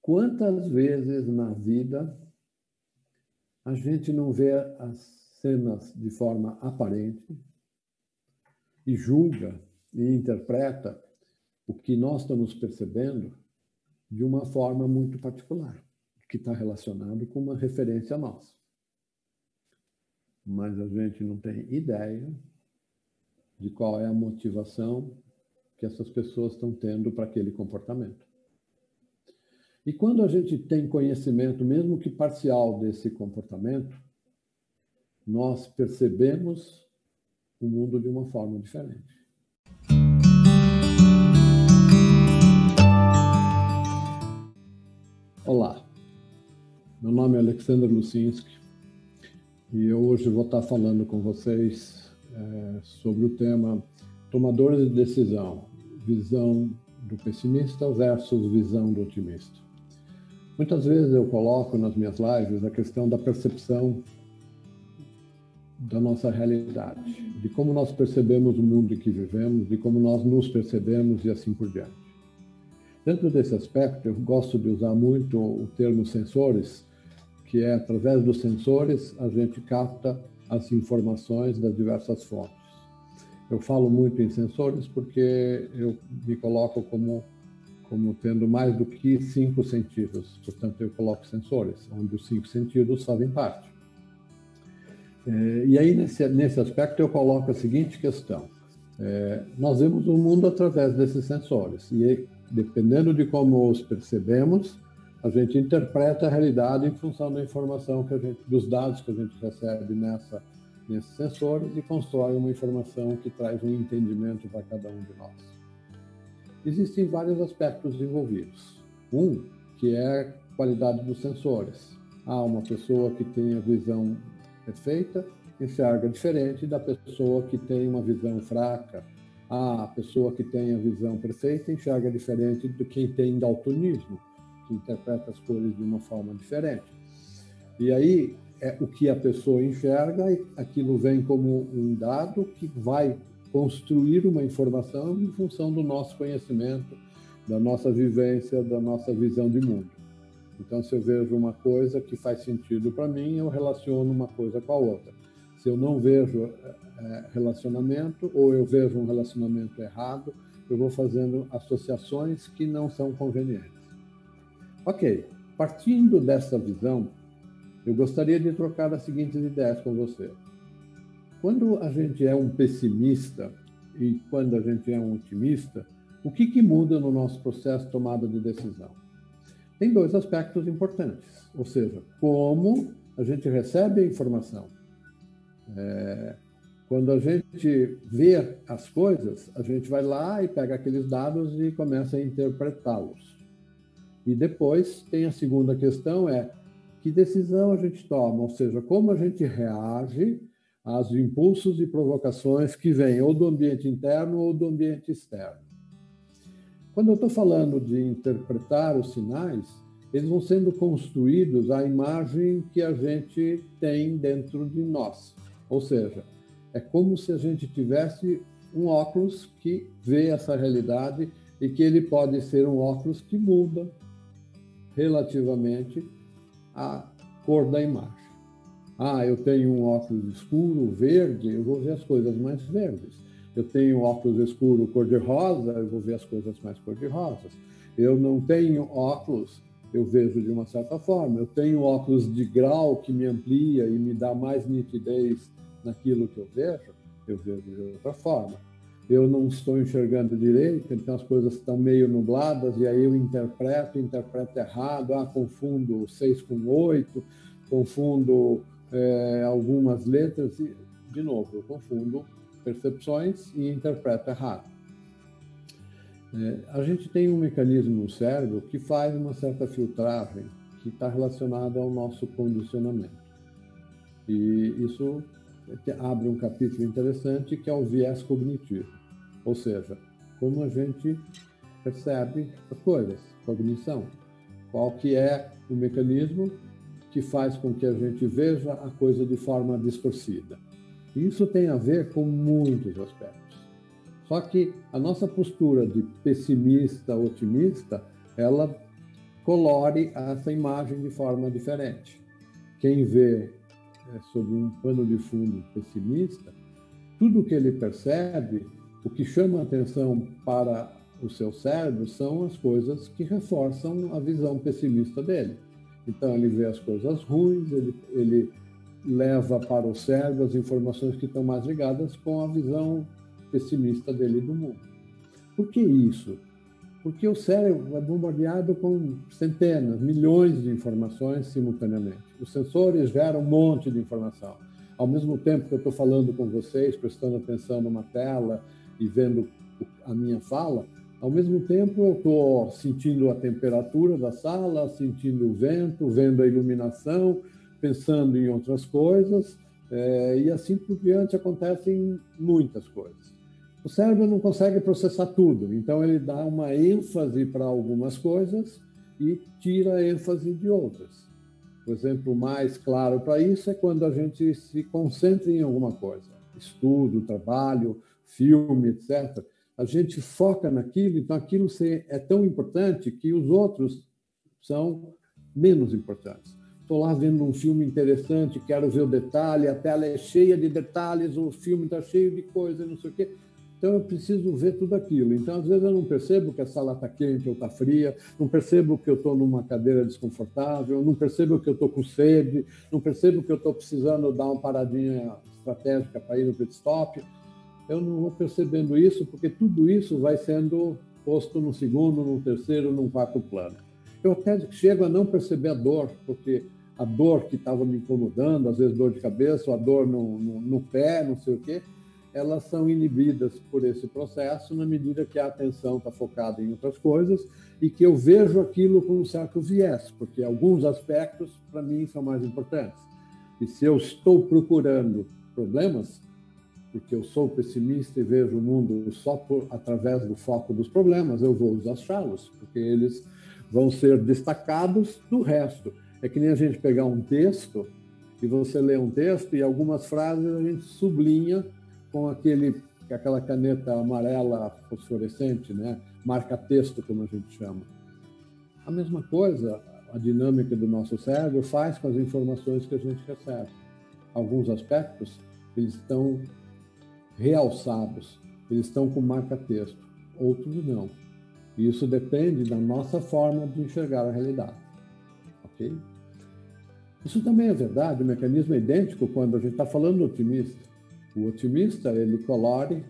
Quantas vezes na vida a gente não vê as cenas de forma aparente e julga e interpreta o que nós estamos percebendo de uma forma muito particular, que está relacionado com uma referência nossa. Mas a gente não tem ideia de qual é a motivação que essas pessoas estão tendo para aquele comportamento. E quando a gente tem conhecimento, mesmo que parcial, desse comportamento, nós percebemos o mundo de uma forma diferente. Olá, meu nome é Alexander Lusinski e eu hoje vou estar falando com vocês sobre o tema tomadores de decisão, visão do pessimista versus visão do otimista. Muitas vezes eu coloco nas minhas lives a questão da percepção da nossa realidade, de como nós percebemos o mundo em que vivemos, de como nós nos percebemos e assim por diante. Dentro desse aspecto, eu gosto de usar muito o termo sensores, que é através dos sensores a gente capta as informações das diversas fontes. Eu falo muito em sensores porque eu me coloco como tendo mais do que 5 sentidos. Portanto, eu coloco sensores, onde os 5 sentidos fazem parte. E aí, nesse aspecto, eu coloco a seguinte questão. Nós vemos o mundo através desses sensores. E aí, dependendo de como os percebemos, a gente interpreta a realidade em função da informação dos dados que a gente recebe nesses sensores e constrói uma informação que traz um entendimento para cada um de nós. Existem vários aspectos envolvidos. Um, que é a qualidade dos sensores. Uma pessoa que tem a visão perfeita enxerga diferente da pessoa que tem uma visão fraca. A pessoa que tem a visão perfeita enxerga diferente do quem tem daltonismo, que interpreta as cores de uma forma diferente. E aí, o que a pessoa enxerga, aquilo vem como um dado que vai construir uma informação em função do nosso conhecimento, da nossa vivência, da nossa visão de mundo. Então, se eu vejo uma coisa que faz sentido para mim, eu relaciono uma coisa com a outra. Se eu não vejo relacionamento, ou eu vejo um relacionamento errado, eu vou fazendo associações que não são convenientes. Ok, partindo dessa visão, eu gostaria de trocar as seguintes ideias com você. Quando a gente é um pessimista e quando a gente é um otimista, o que muda no nosso processo de tomada de decisão? Tem 2 aspectos importantes, ou seja, como a gente recebe a informação. Quando a gente vê as coisas, a gente vai lá e pega aqueles dados e começa a interpretá-los. E depois tem a segunda questão, que decisão a gente toma, ou seja, como a gente reage aos impulsos e provocações que vêm ou do ambiente interno ou do ambiente externo. Quando eu estou falando de interpretar os sinais, eles vão sendo construídos à imagem que a gente tem dentro de nós. Ou seja, é como se a gente tivesse um óculos que vê essa realidade e que ele pode ser um óculos que muda relativamente à cor da imagem. Eu tenho um óculos escuro, verde, eu vou ver as coisas mais verdes. Eu tenho um óculos escuro cor-de-rosa, eu vou ver as coisas mais cor-de-rosas. Eu não tenho óculos, eu vejo de uma certa forma. Eu tenho óculos de grau que me amplia e me dá mais nitidez naquilo que eu vejo de outra forma. Eu não estou enxergando direito, então as coisas estão meio nubladas, e aí eu interpreto errado, confundo 6 com 8, confundo algumas letras, e, de novo, eu confundo percepções e interpreto errado. A gente tem um mecanismo no cérebro que faz uma certa filtragem que está relacionada ao nosso condicionamento. E isso abre um capítulo interessante que é o viés cognitivo, ou seja, como a gente percebe as coisas, cognição. Qual que é o mecanismo que faz com que a gente veja a coisa de forma distorcida. E isso tem a ver com muitos aspectos. Só que a nossa postura de pessimista, otimista, ela colore essa imagem de forma diferente. Quem vê sob um pano de fundo pessimista, tudo que ele percebe, o que chama a atenção para o seu cérebro são as coisas que reforçam a visão pessimista dele. Então, ele vê as coisas ruins, ele leva para o cérebro as informações que estão mais ligadas com a visão pessimista dele do mundo. Por que isso? Porque o cérebro é bombardeado com centenas, milhões de informações simultaneamente. Os sensores geram um monte de informação. Ao mesmo tempo que eu estou falando com vocês, prestando atenção numa tela e vendo a minha fala, ao mesmo tempo eu estou sentindo a temperatura da sala, sentindo o vento, vendo a iluminação, pensando em outras coisas, e assim por diante acontecem muitas coisas. O cérebro não consegue processar tudo, então ele dá uma ênfase para algumas coisas e tira a ênfase de outras. O exemplo mais claro para isso é quando a gente se concentra em alguma coisa, estudo, trabalho, filme, etc. A gente foca naquilo, então aquilo é tão importante que os outros são menos importantes. Estou lá vendo um filme interessante, quero ver o detalhe, a tela é cheia de detalhes, o filme está cheio de coisa, não sei o quê. Então, eu preciso ver tudo aquilo. Então, às vezes, eu não percebo que a sala está quente ou está fria, não percebo que eu estou numa cadeira desconfortável, não percebo que eu estou com sede, não percebo que eu estou precisando dar uma paradinha estratégica para ir no pit stop. Eu não vou percebendo isso, porque tudo isso vai sendo posto no segundo, no terceiro, no quarto plano. Eu até chego a não perceber a dor, porque a dor que estava me incomodando, às vezes dor de cabeça, ou a dor no pé, não sei o quê, elas são inibidas por esse processo na medida que a atenção está focada em outras coisas e que eu vejo aquilo com um certo viés, porque alguns aspectos, para mim, são mais importantes. E se eu estou procurando problemas, porque eu sou pessimista e vejo o mundo só através do foco dos problemas, eu vou achá-los, porque eles vão ser destacados do resto. É que nem a gente pegar um texto e você lê um texto e algumas frases a gente sublinha com aquela caneta amarela fosforescente, né? Marca-texto, como a gente chama. A mesma coisa, a dinâmica do nosso cérebro faz com as informações que a gente recebe. Alguns aspectos, eles estão realçados, eles estão com marca-texto, outros não. E isso depende da nossa forma de enxergar a realidade. Ok? Isso também é verdade, o mecanismo é idêntico quando a gente está falando do otimista. O otimista, ele colore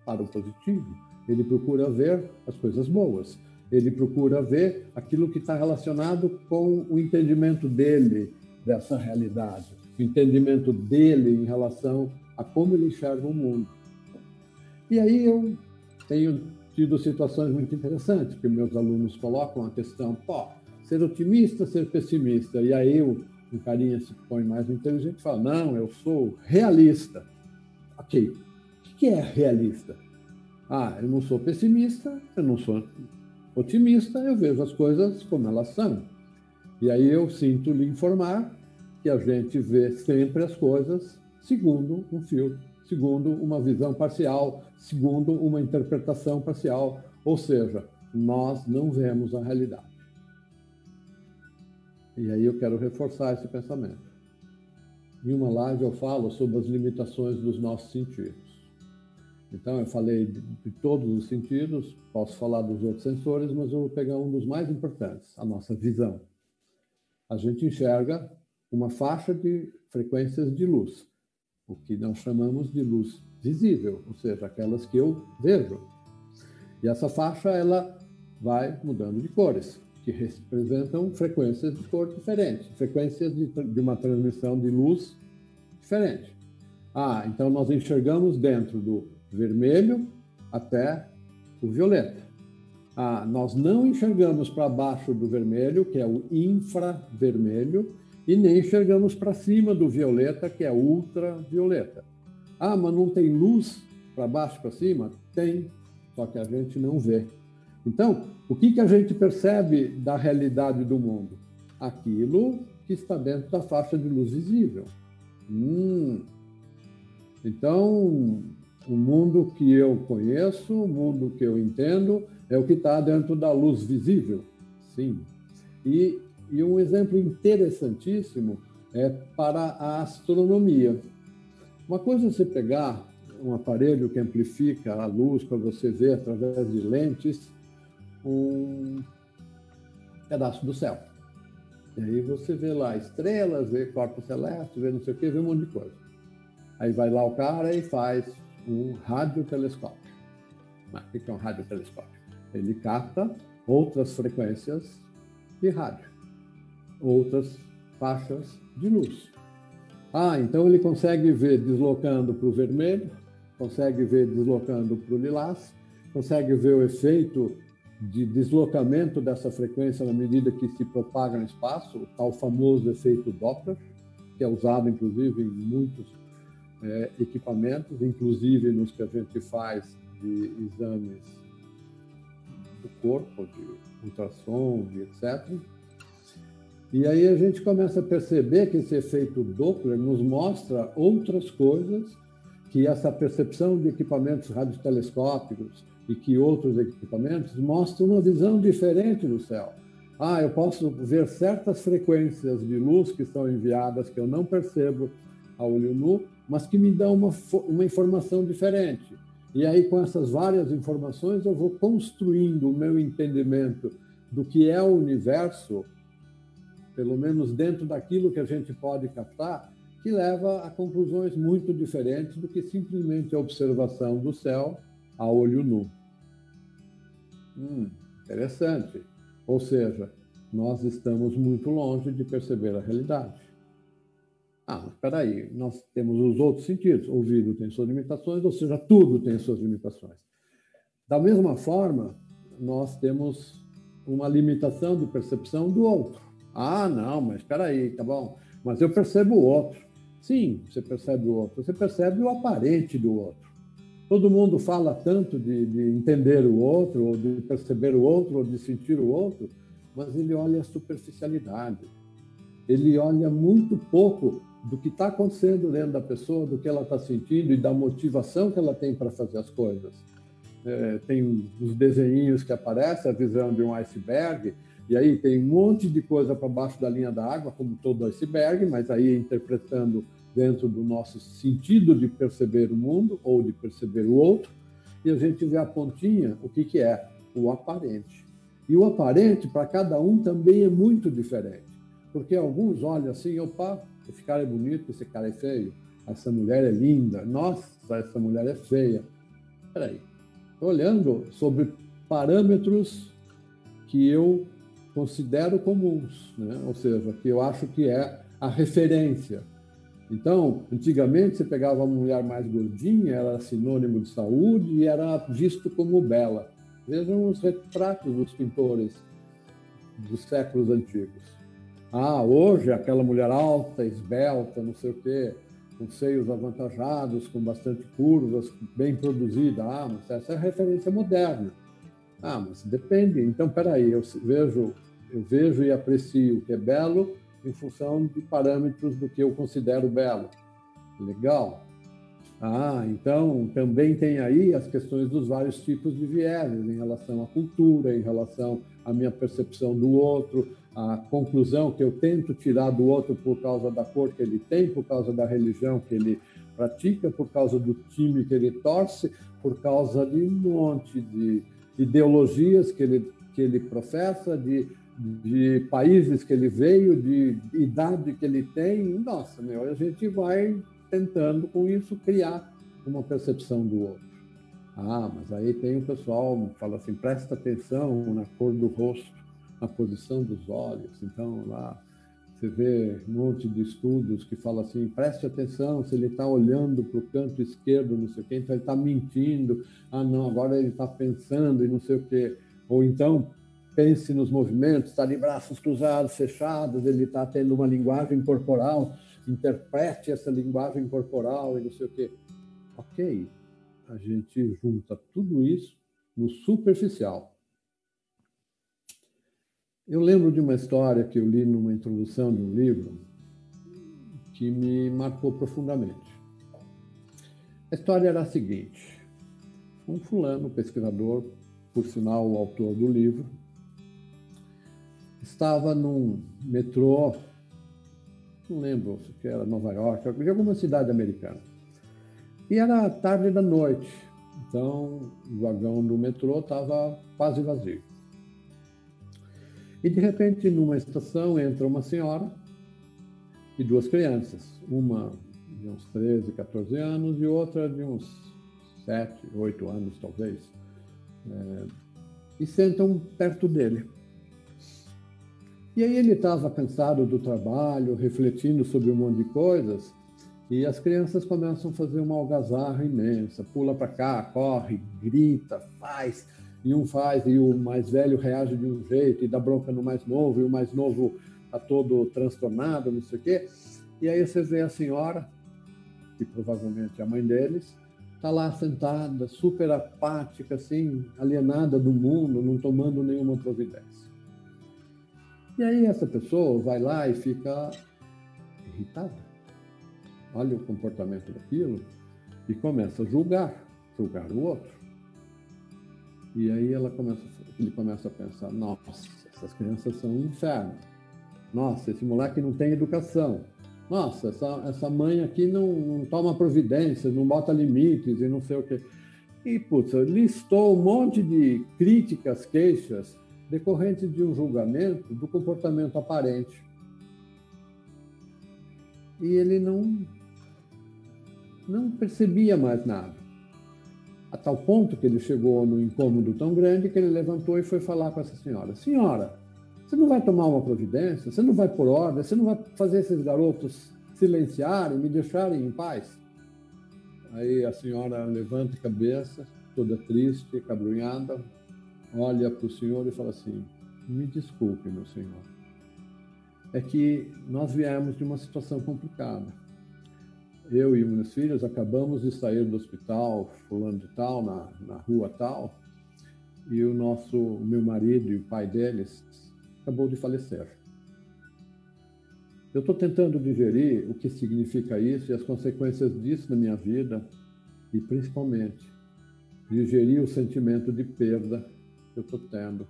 para o positivo, ele procura ver as coisas boas, ele procura ver aquilo que está relacionado com o entendimento dele dessa realidade, o entendimento dele em relação a como ele enxerga o mundo. E aí eu tenho tido situações muito interessantes, porque meus alunos colocam a questão, ser otimista, ser pessimista, e aí um carinha se põe mais inteligente e fala, não, eu sou realista. Ok, o que é realista? Eu não sou pessimista, eu não sou otimista, eu vejo as coisas como elas são. E aí eu sinto lhe informar que a gente vê sempre as coisas segundo um filtro, segundo uma visão parcial, segundo uma interpretação parcial, ou seja, nós não vemos a realidade. E aí eu quero reforçar esse pensamento. Em uma live eu falo sobre as limitações dos nossos sentidos. Então, eu falei de todos os sentidos, posso falar dos outros sensores, mas eu vou pegar um dos mais importantes, a nossa visão. A gente enxerga uma faixa de frequências de luz, o que nós chamamos de luz visível, ou seja, aquelas que eu vejo. E essa faixa, ela vai mudando de cores, que representam frequências de cor diferentes, frequências de uma transmissão de luz diferente. Então nós enxergamos dentro do vermelho até o violeta. Nós não enxergamos para baixo do vermelho, que é o infravermelho, e nem enxergamos para cima do violeta, que é ultravioleta. Mas não tem luz para baixo e para cima? Tem, só que a gente não vê. Então, o que a gente percebe da realidade do mundo? Aquilo que está dentro da faixa de luz visível. Então, o mundo que eu conheço, o mundo que eu entendo, é o que está dentro da luz visível. Sim. E um exemplo interessantíssimo é para a astronomia. Uma coisa é você pegar um aparelho que amplifica a luz para você ver através de lentes um pedaço do céu. E aí você vê lá estrelas, vê corpos celestes, vê não sei o quê, vê um monte de coisa. Aí vai lá o cara e faz um radiotelescópio. Mas o que é um radiotelescópio? Ele capta outras frequências de rádio, outras faixas de luz. Então ele consegue ver deslocando para o vermelho, consegue ver deslocando para o lilás, consegue ver o efeito de deslocamento dessa frequência na medida que se propaga no espaço, o tal famoso efeito Doppler, que é usado inclusive em muitos equipamentos, inclusive nos que a gente faz de exames do corpo, de ultrassom, etc. E aí a gente começa a perceber que esse efeito Doppler nos mostra outras coisas, que essa percepção de equipamentos radiotelescópicos e que outros equipamentos mostram uma visão diferente do céu. Eu posso ver certas frequências de luz que são enviadas que eu não percebo a olho nu, mas que me dão uma informação diferente. E aí, com essas várias informações, eu vou construindo o meu entendimento do que é o universo, pelo menos dentro daquilo que a gente pode captar, que leva a conclusões muito diferentes do que simplesmente a observação do céu a olho nu. Interessante. Ou seja, nós estamos muito longe de perceber a realidade. Mas espera aí, nós temos os outros sentidos. O ouvido tem suas limitações, ou seja, tudo tem suas limitações. Da mesma forma, nós temos uma limitação de percepção do outro. Não, mas espera aí, tá bom. Mas eu percebo o outro. Sim, você percebe o outro. Você percebe o aparente do outro. Todo mundo fala tanto de entender o outro, ou de perceber o outro, ou de sentir o outro, mas ele olha a superficialidade. Ele olha muito pouco do que está acontecendo dentro da pessoa, do que ela está sentindo e da motivação que ela tem para fazer as coisas. Tem os desenhinhos que aparecem, a visão de um iceberg, e aí tem um monte de coisa para baixo da linha da água, como todo iceberg, mas aí interpretando dentro do nosso sentido de perceber o mundo ou de perceber o outro, e a gente vê a pontinha, o que é? O aparente. E o aparente, para cada um, também é muito diferente. Porque alguns olham assim, opa, esse cara é bonito, esse cara é feio, essa mulher é linda, nossa, essa mulher é feia. Espera aí, estou olhando sobre parâmetros que eu considero comuns, né? Ou seja, que eu acho que é a referência. Então, antigamente você pegava uma mulher mais gordinha, era sinônimo de saúde e era visto como bela. Vejam os retratos dos pintores dos séculos antigos. Hoje aquela mulher alta, esbelta, não sei o quê, com seios avantajados, com bastante curvas, bem produzida. Mas essa é a referência moderna. Mas depende. Então, peraí, eu vejo e aprecio o que é belo em função de parâmetros do que eu considero belo. Legal. Então também tem aí as questões dos vários tipos de vieses em relação à cultura, em relação à minha percepção do outro, a conclusão que eu tento tirar do outro por causa da cor que ele tem, por causa da religião que ele pratica, por causa do time que ele torce, por causa de um monte de ideologias que ele professa, de países que ele veio, de idade que ele tem. Nossa, a gente vai tentando com isso criar uma percepção do outro. Mas aí tem o pessoal que fala assim, presta atenção na cor do rosto, na posição dos olhos. Então lá você vê um monte de estudos que falam assim, preste atenção se ele está olhando para o canto esquerdo, não sei o quê, então ele está mentindo. Não, agora ele está pensando e não sei o quê. Ou então pense nos movimentos, está de braços cruzados, fechados, ele está tendo uma linguagem corporal, interprete essa linguagem corporal e não sei o quê. Ok, a gente junta tudo isso no superficial. Eu lembro de uma história que eu li numa introdução de um livro que me marcou profundamente. A história era a seguinte: um fulano, pesquisador, por sinal o autor do livro, estava num metrô, não lembro se era Nova York, de alguma cidade americana. E era tarde da noite, então o vagão do metrô estava quase vazio. E de repente, numa estação, entra uma senhora e duas crianças, uma de uns 13, 14 anos e outra de uns 7, 8 anos, talvez, e sentam perto dele. E aí ele estava cansado do trabalho, refletindo sobre um monte de coisas, e as crianças começam a fazer uma algazarra imensa, pula para cá, corre, grita, faz, e um faz, e o mais velho reage de um jeito, e dá bronca no mais novo, e o mais novo está todo transtornado, não sei o quê. E aí você vê a senhora, que provavelmente é a mãe deles, está lá sentada, super apática, assim, alienada do mundo, não tomando nenhuma providência. E aí essa pessoa vai lá e fica irritada. Olha o comportamento daquilo e começa a julgar o outro. E aí ele começa a pensar, nossa, essas crianças são um inferno. Nossa, esse moleque não tem educação. Nossa, essa mãe aqui não toma providências, não bota limites e não sei o quê. E, putz, listou um monte de críticas, queixas, decorrentes de um julgamento do comportamento aparente. E ele não percebia mais nada. A tal ponto que ele chegou num incômodo tão grande que ele levantou e foi falar com essa senhora. Senhora, você não vai tomar uma providência? Você não vai pôr ordem? Você não vai fazer esses garotos silenciarem, me deixarem em paz? Aí a senhora levanta a cabeça, toda triste, cabrunhada, olha para o senhor e fala assim, me desculpe, meu senhor. É que nós viemos de uma situação complicada. Eu e meus filhos acabamos de sair do hospital fulano de tal, na rua tal, e o meu marido e o pai deles acabou de falecer. Eu estou tentando digerir o que significa isso e as consequências disso na minha vida e, principalmente, digerir o sentimento de perda que eu estou tendo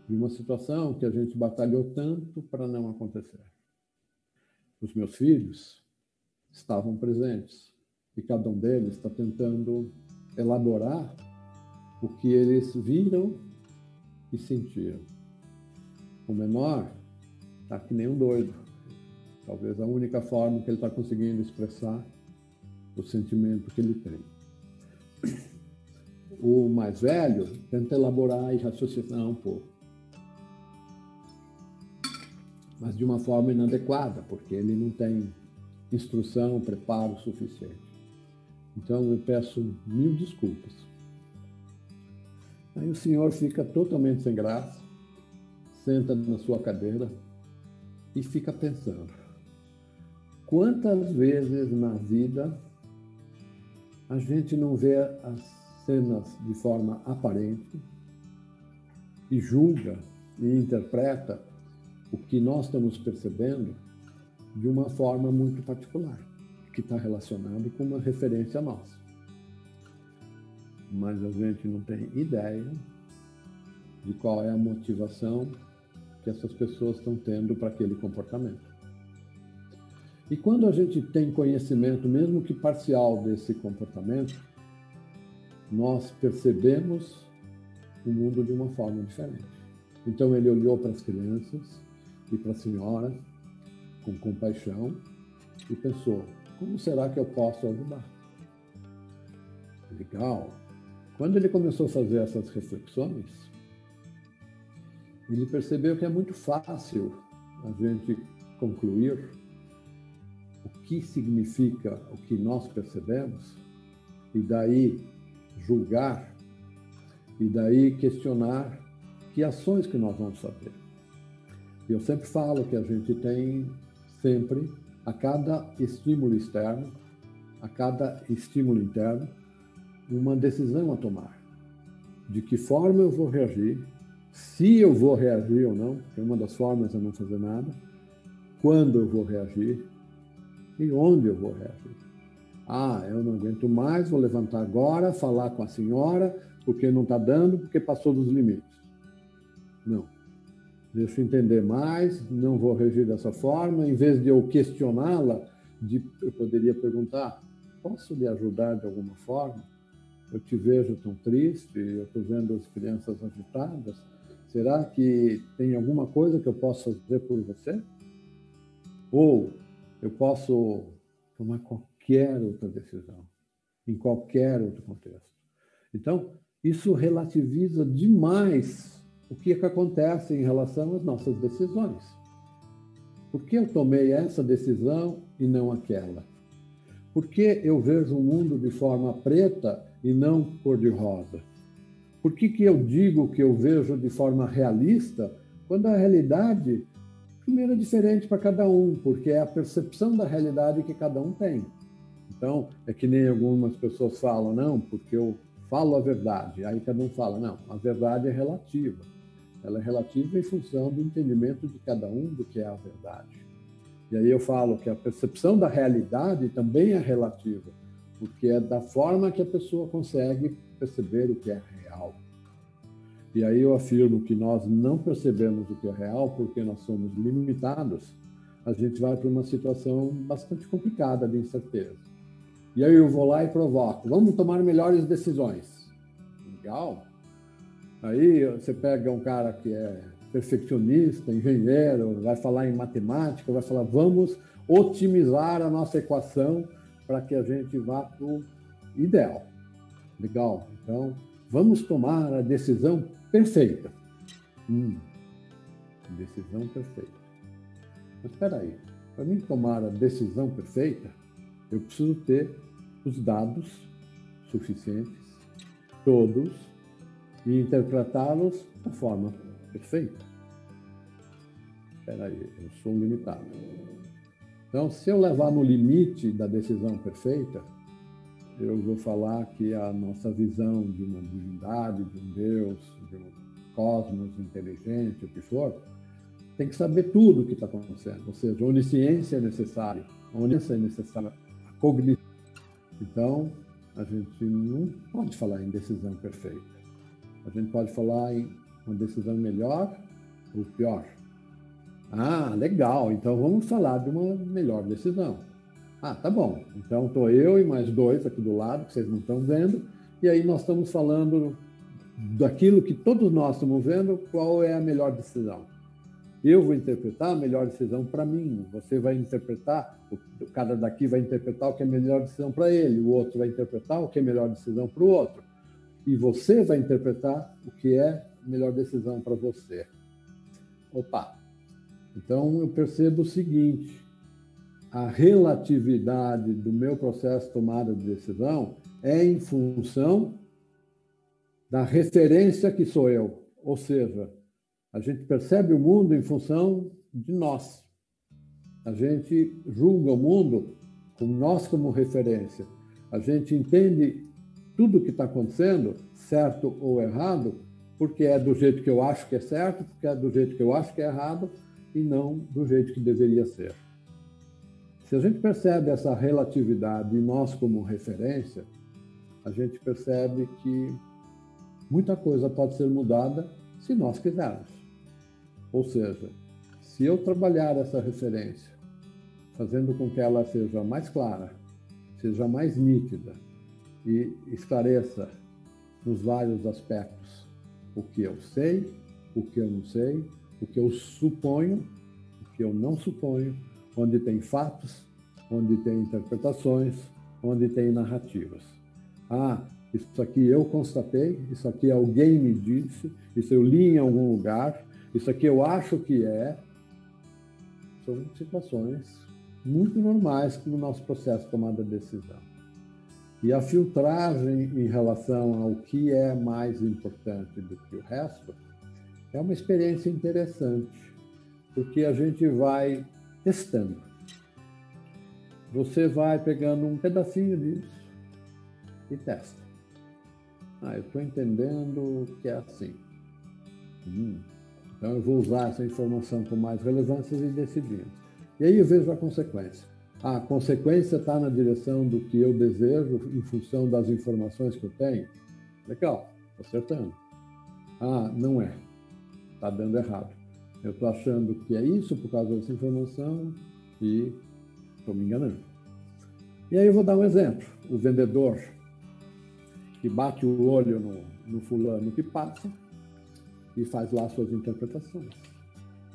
de uma situação que a gente batalhou tanto para não acontecer. Os meus filhos estavam presentes e cada um deles está tentando elaborar o que eles viram e sentiram. O menor está que nem um doido. Talvez a única forma que ele está conseguindo expressar o sentimento que ele tem. O mais velho tenta elaborar e raciocinar um pouco, mas de uma forma inadequada, porque ele não tem instrução, preparo suficiente. Então eu peço 1000 desculpas. Aí o senhor fica totalmente sem graça, senta na sua cadeira e fica pensando. Quantas vezes na vida a gente não vê as cenas de forma aparente e julga e interpreta o que nós estamos percebendo de uma forma muito particular, que está relacionado com uma referência nossa. Mas a gente não tem ideia de qual é a motivação que essas pessoas estão tendo para aquele comportamento. E quando a gente tem conhecimento, mesmo que parcial, desse comportamento, nós percebemos o mundo de uma forma diferente. Então ele olhou para as crianças e para a senhora com compaixão e pensou, como será que eu posso ajudar? Legal. Quando ele começou a fazer essas reflexões, ele percebeu que é muito fácil a gente concluir o que significa o que nós percebemos e daí julgar e daí questionar que ações que nós vamos fazer. Eu sempre falo que a gente tem sempre, a cada estímulo externo, a cada estímulo interno, uma decisão a tomar. De que forma eu vou reagir, se eu vou reagir ou não, porque uma das formas é não fazer nada, quando eu vou reagir e onde eu vou reagir. Ah, eu não aguento mais, vou levantar agora, falar com a senhora, porque não está dando, porque passou dos limites. Não. deixa eu entender mais, não vou reagir dessa forma. Em vez de eu questioná-la, eu poderia perguntar: posso lhe ajudar de alguma forma? Eu te vejo tão triste, eu estou vendo as crianças agitadas. Será que tem alguma coisa que eu possa fazer por você? Ou eu posso tomar qualquer outra decisão, em qualquer outro contexto. Então, isso relativiza demais o que acontece em relação às nossas decisões. Por que eu tomei essa decisão e não aquela? Por que eu vejo o mundo de forma preta e não cor-de-rosa? Por que eu digo que eu vejo de forma realista, quando a realidade, primeiro, é diferente para cada um, porque é a percepção da realidade que cada um tem. Então, é que nem algumas pessoas falam, não, porque eu falo a verdade. Aí cada um fala, não, a verdade é relativa. Ela é relativa em função do entendimento de cada um do que é a verdade. E aí eu falo que a percepção da realidade também é relativa, porque é da forma que a pessoa consegue perceber o que é real. E aí eu afirmo que nós não percebemos o que é real porque nós somos limitados. A gente vai para uma situação bastante complicada de incerteza. E aí eu vou lá e provoco: vamos tomar melhores decisões. Legal. Aí você pega um cara que é perfeccionista, engenheiro, vai falar em matemática, vai falar: vamos otimizar a nossa equação para que a gente vá para o ideal. Legal. Então, vamos tomar a decisão perfeita. Decisão perfeita. Mas espera aí, para mim tomar a decisão perfeita, eu preciso ter os dados suficientes, todos, e interpretá-los da forma perfeita. Espera aí, eu sou limitado. Então, se eu levar no limite da decisão perfeita, eu vou falar que a nossa visão de uma divindade, de um Deus, de um cosmos inteligente, o que for, tem que saber tudo o que está acontecendo. Ou seja, a onisciência é necessária. A onisciência é necessária. A cognição. Então, a gente não pode falar em decisão perfeita. A gente pode falar em uma decisão melhor ou pior. Ah, legal. Então, vamos falar de uma melhor decisão. Ah, tá bom. Então, estou eu e mais dois aqui do lado, que vocês não estão vendo, e aí nós estamos falando daquilo que todos nós estamos vendo, qual é a melhor decisão. Eu vou interpretar a melhor decisão para mim, você vai interpretar, o cara daqui vai interpretar o que é a melhor decisão para ele, o outro vai interpretar o que é a melhor decisão para o outro, e você vai interpretar o que é a melhor decisão para você. Opa! Então, eu percebo o seguinte: a relatividade do meu processo de tomada de decisão é em função da referência que sou eu. Ou seja, a gente percebe o mundo em função de nós. A gente julga o mundo com nós como referência. A gente entende tudo o que está acontecendo, certo ou errado, porque é do jeito que eu acho que é certo, porque é do jeito que eu acho que é errado, e não do jeito que deveria ser. Se a gente percebe essa relatividade em nós como referência, a gente percebe que muita coisa pode ser mudada se nós quisermos. Ou seja, se eu trabalhar essa referência, fazendo com que ela seja mais clara, seja mais nítida e esclareça nos vários aspectos o que eu sei, o que eu não sei, o que eu suponho, o que eu não suponho, onde tem fatos, onde tem interpretações, onde tem narrativas. Ah, isso aqui eu constatei, isso aqui alguém me disse, isso eu li em algum lugar, isso aqui eu acho que é. São situações muito normais no nosso processo de tomada de decisão. E a filtragem em relação ao que é mais importante do que o resto é uma experiência interessante, porque a gente vai testando. Você vai pegando um pedacinho disso e testa. Ah, eu estou entendendo que é assim. Então eu vou usar essa informação com mais relevância e decidindo. E aí eu vejo a consequência. Ah, a consequência está na direção do que eu desejo em função das informações que eu tenho? Legal, estou acertando. Ah, não é. Está dando errado. Eu estou achando que é isso por causa dessa informação e estou me enganando. E aí eu vou dar um exemplo. O vendedor que bate o olho no fulano que passa e faz lá suas interpretações.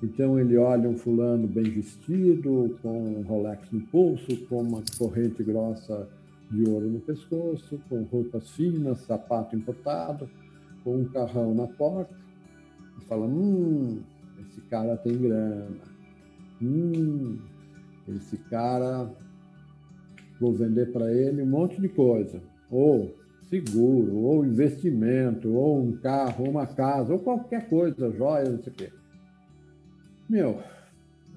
Então ele olha um fulano bem vestido, com um Rolex no pulso, com uma corrente grossa de ouro no pescoço, com roupas finas, sapato importado, com um carrão na porta, e fala, esse cara tem grana, esse cara, vou vender para ele um monte de coisa, ou seguro, ou investimento, ou um carro, ou uma casa, ou qualquer coisa, joias, não sei o quê.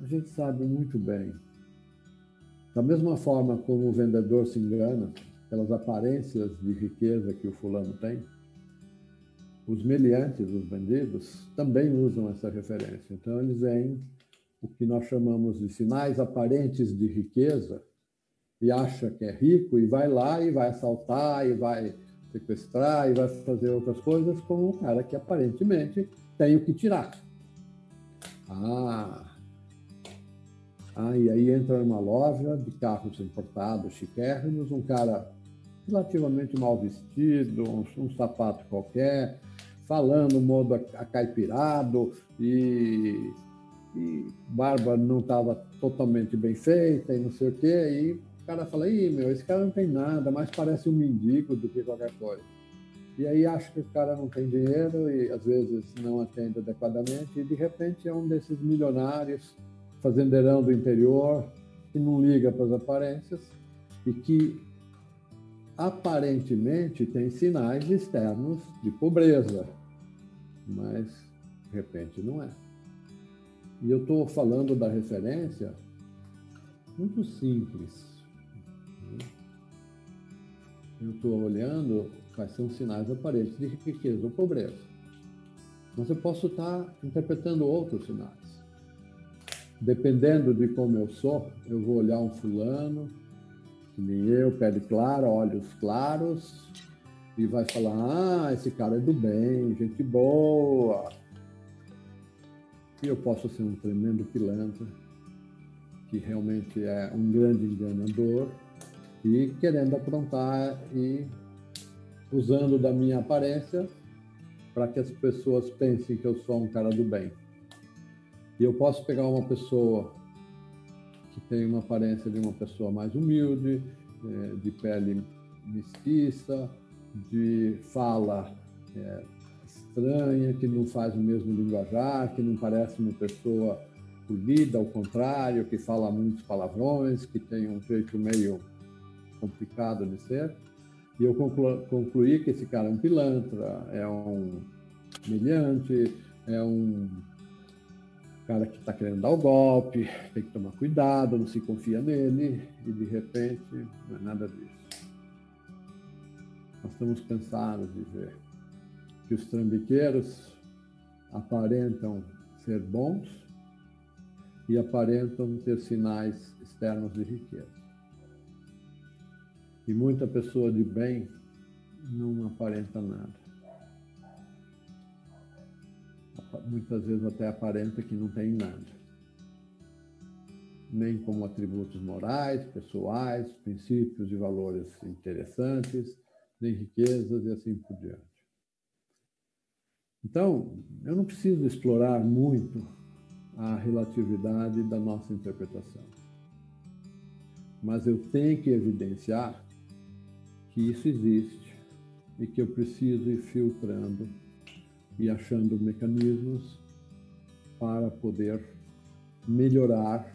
A gente sabe muito bem, da mesma forma como o vendedor se engana pelas aparências de riqueza que o fulano tem, os meliantes, os bandidos, também usam essa referência. Então, eles veem o que nós chamamos de sinais aparentes de riqueza e acha que é rico e vai lá e vai assaltar e vai sequestrar e vai fazer outras coisas com um cara que aparentemente tem o que tirar. E aí entra numa loja de carros importados, chiquérrimos, um cara relativamente mal vestido, um sapato qualquer, falando modo acaipirado e barba não estava totalmente bem feita e não sei o quê, e o cara fala, esse cara não tem nada, mais parece um mendigo do que qualquer coisa. E aí acha que o cara não tem dinheiro e às vezes não atende adequadamente e de repente é um desses milionários, fazendeirão do interior, que não liga para as aparências e que aparentemente tem sinais externos de pobreza, mas de repente não é. E eu estou falando da referência muito simples. Eu estou olhando quais são os sinais aparentes de riqueza ou pobreza. Mas eu posso estar interpretando outros sinais. Dependendo de como eu sou, eu vou olhar um fulano, que nem eu, pele clara, olhos claros, e vai falar, esse cara é do bem, gente boa. E eu posso ser um tremendo pilantra, que realmente é um grande enganador, e querendo aprontar e usando da minha aparência para que as pessoas pensem que eu sou um cara do bem. E eu posso pegar uma pessoa que tem uma aparência de uma pessoa mais humilde, de pele mestiça, de fala estranha, que não faz o mesmo linguajar, que não parece uma pessoa polida, ao contrário, que fala muitos palavrões, que tem um jeito meio complicado de ser. E eu concluí que esse cara é um pilantra, é um meliante, é um cara que está querendo dar o golpe, tem que tomar cuidado, não se confia nele, e de repente não é nada disso. Nós estamos cansados de ver que os trambiqueiros aparentam ser bons e aparentam ter sinais externos de riqueza. E muita pessoa de bem não aparenta nada. Muitas vezes até aparenta que não tem nada. Nem como atributos morais, pessoais, princípios e valores interessantes, nem riquezas e assim por diante. Então, eu não preciso explorar muito a relatividade da nossa interpretação. Mas eu tenho que evidenciar que isso existe e que eu preciso ir filtrando e achando mecanismos para poder melhorar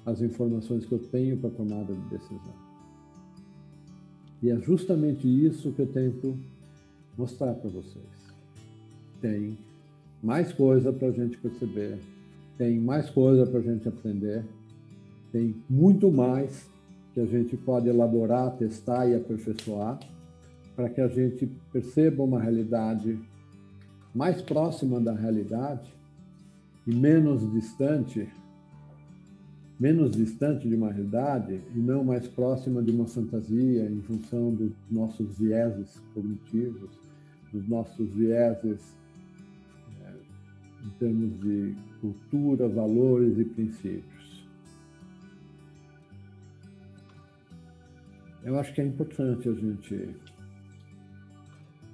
as informações que eu tenho para a tomada de decisão. E é justamente isso que eu tento mostrar para vocês. Tem mais coisa para a gente perceber, tem mais coisa para a gente aprender, tem muito mais que a gente pode elaborar, testar e aperfeiçoar para que a gente perceba uma realidade mais próxima da realidade e menos distante de uma realidade e não mais próxima de uma fantasia em função dos nossos vieses cognitivos, dos nossos vieses em termos de cultura, valores e princípios. Eu acho que é importante a gente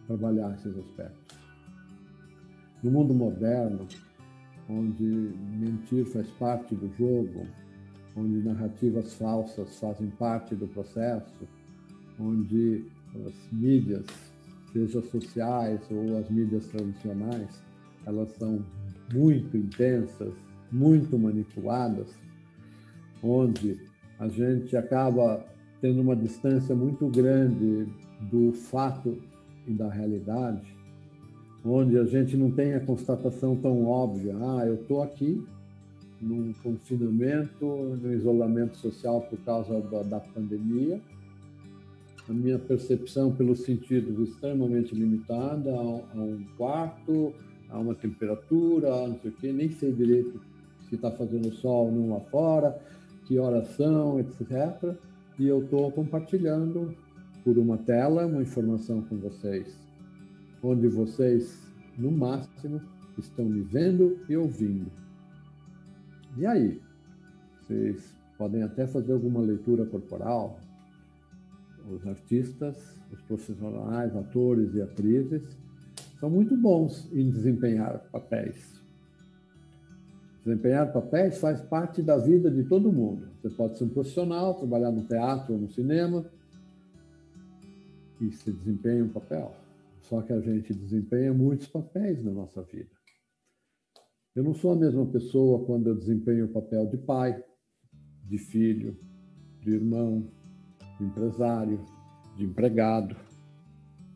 trabalhar esses aspectos. No mundo moderno, onde mentir faz parte do jogo, onde narrativas falsas fazem parte do processo, onde as mídias, seja sociais ou as mídias tradicionais, elas são muito intensas, muito manipuladas, onde a gente acaba tendo uma distância muito grande do fato e da realidade, onde a gente não tem a constatação tão óbvia, eu estou aqui num confinamento, no isolamento social por causa da pandemia, a minha percepção pelos sentidos extremamente limitada a um quarto, a uma temperatura, não sei o quê, nem sei direito se está fazendo sol ou não lá fora, que horas são, etc. E eu estou compartilhando por uma tela uma informação com vocês, onde vocês, no máximo, estão me vendo e ouvindo. E aí? Vocês podem até fazer alguma leitura corporal. Os artistas, os profissionais, atores e atrizes são muito bons em desempenhar papéis. Desempenhar papéis faz parte da vida de todo mundo. Você pode ser um profissional, trabalhar no teatro ou no cinema e se desempenha um papel. Só que a gente desempenha muitos papéis na nossa vida. Eu não sou a mesma pessoa quando eu desempenho o papel de pai, de filho, de irmão, de empresário, de empregado,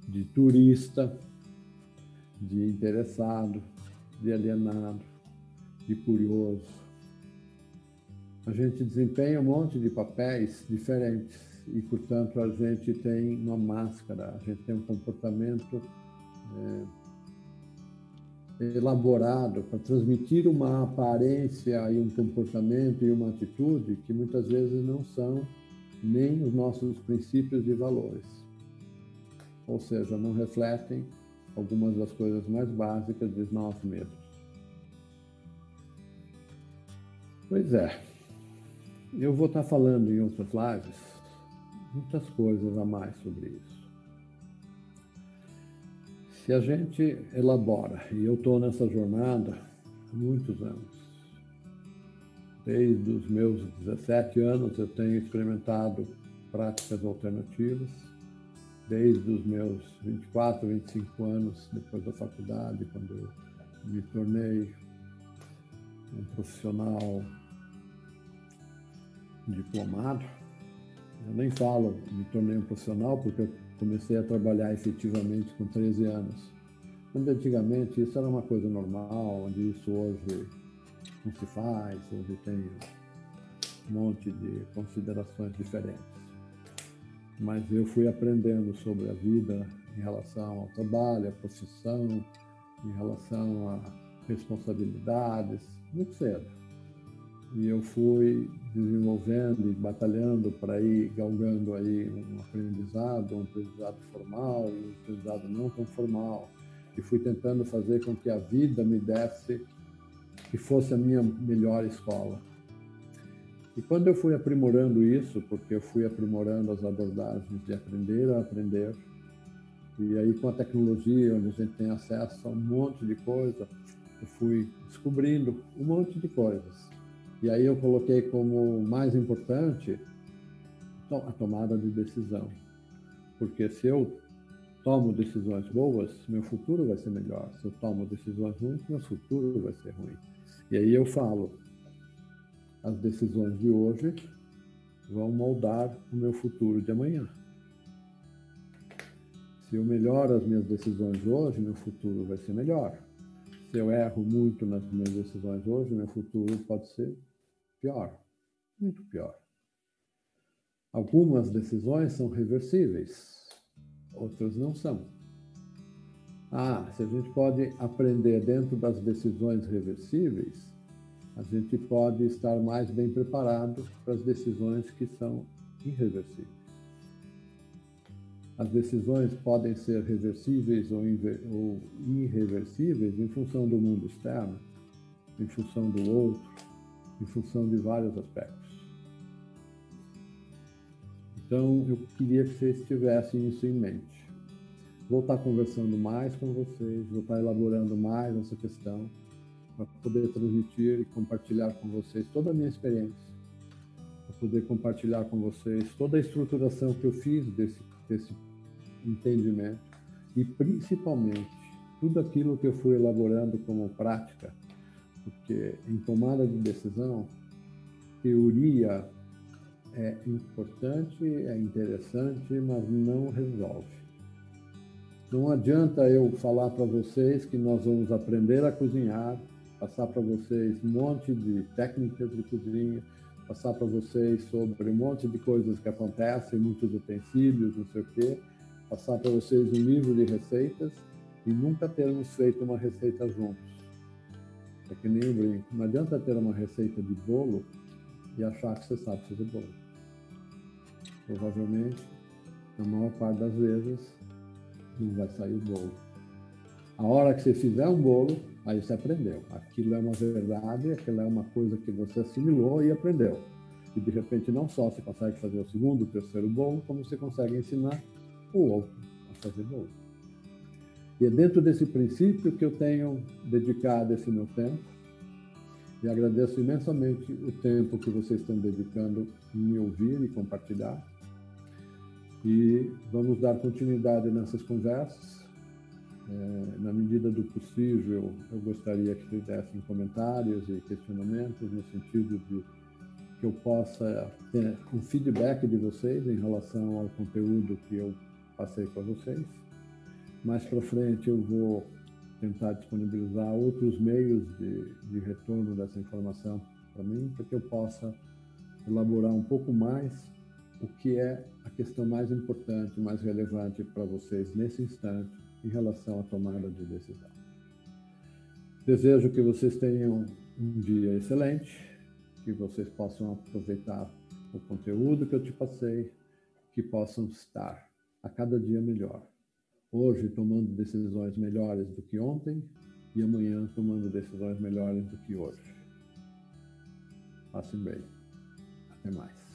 de turista, de interessado, de alienado, de curioso. A gente desempenha um monte de papéis diferentes e, portanto, a gente tem uma máscara, a gente tem um comportamento elaborado para transmitir uma aparência e um comportamento e uma atitude que muitas vezes não são nem os nossos princípios e valores. Ou seja, não refletem algumas das coisas mais básicas de nós mesmos. Pois é, eu vou estar falando em outras lives muitas coisas a mais sobre isso. Se a gente elabora, e eu estou nessa jornada há muitos anos, desde os meus 17 anos eu tenho experimentado práticas alternativas, desde os meus 24, 25 anos, depois da faculdade, quando eu me tornei um profissional diplomado. Eu nem falo me tornei um profissional porque eu comecei a trabalhar efetivamente com 13 anos. Quando antigamente isso era uma coisa normal, onde isso hoje não se faz, hoje tem um monte de considerações diferentes. Mas eu fui aprendendo sobre a vida em relação ao trabalho, à profissão, em relação a responsabilidades, muito cedo. E eu fui desenvolvendo e batalhando para ir galgando aí um aprendizado formal e um aprendizado não tão formal. E fui tentando fazer com que a vida me desse, que fosse a minha melhor escola. E quando eu fui aprimorando isso, porque eu fui aprimorando as abordagens de aprender a aprender, e aí com a tecnologia, onde a gente tem acesso a um monte de coisa, eu fui descobrindo um monte de coisas. E aí eu coloquei como mais importante a tomada de decisão. Porque se eu tomo decisões boas, meu futuro vai ser melhor. Se eu tomo decisões ruins, meu futuro vai ser ruim. E aí eu falo, as decisões de hoje vão moldar o meu futuro de amanhã. Se eu melhoro as minhas decisões hoje, meu futuro vai ser melhor. Se eu erro muito nas minhas decisões hoje, meu futuro pode ser pior, muito pior. Algumas decisões são reversíveis, outras não são. Se a gente pode aprender dentro das decisões reversíveis, a gente pode estar mais bem preparado para as decisões que são irreversíveis. As decisões podem ser reversíveis ou irreversíveis em função do mundo externo, em função do outro, em função de vários aspectos. Então, eu queria que vocês tivessem isso em mente. Vou estar conversando mais com vocês, vou estar elaborando mais essa questão, para poder transmitir e compartilhar com vocês toda a minha experiência, para poder compartilhar com vocês toda a estruturação que eu fiz desse entendimento e, principalmente, tudo aquilo que eu fui elaborando como prática, porque em tomada de decisão, teoria é importante, é interessante, mas não resolve. Não adianta eu falar para vocês que nós vamos aprender a cozinhar, passar para vocês um monte de técnicas de cozinha, passar para vocês sobre um monte de coisas que acontecem, muitos utensílios, não sei o quê, passar para vocês um livro de receitas e nunca termos feito uma receita juntos. É que nem eu brinco. Não adianta ter uma receita de bolo e achar que você sabe fazer bolo. Provavelmente, na maior parte das vezes, não vai sair o bolo. A hora que você fizer um bolo, aí você aprendeu. Aquilo é uma verdade, aquilo é uma coisa que você assimilou e aprendeu. E, de repente, não só você consegue fazer o segundo, o terceiro bolo, como você consegue ensinar o outro a fazer bolo. E é dentro desse princípio que eu tenho dedicado esse meu tempo. E agradeço imensamente o tempo que vocês estão dedicando em me ouvir e compartilhar. E vamos dar continuidade nessas conversas. Na medida do possível, eu gostaria que fizessem comentários e questionamentos no sentido de que eu possa ter um feedback de vocês em relação ao conteúdo que eu passei para vocês. Mais para frente eu vou tentar disponibilizar outros meios de retorno dessa informação para mim, para que eu possa elaborar um pouco mais o que é a questão mais importante, mais relevante para vocês nesse instante em relação à tomada de decisão. Desejo que vocês tenham um dia excelente, que vocês possam aproveitar o conteúdo que eu te passei, que possam estar a cada dia melhor. Hoje tomando decisões melhores do que ontem e amanhã tomando decisões melhores do que hoje. Passem bem. Até mais.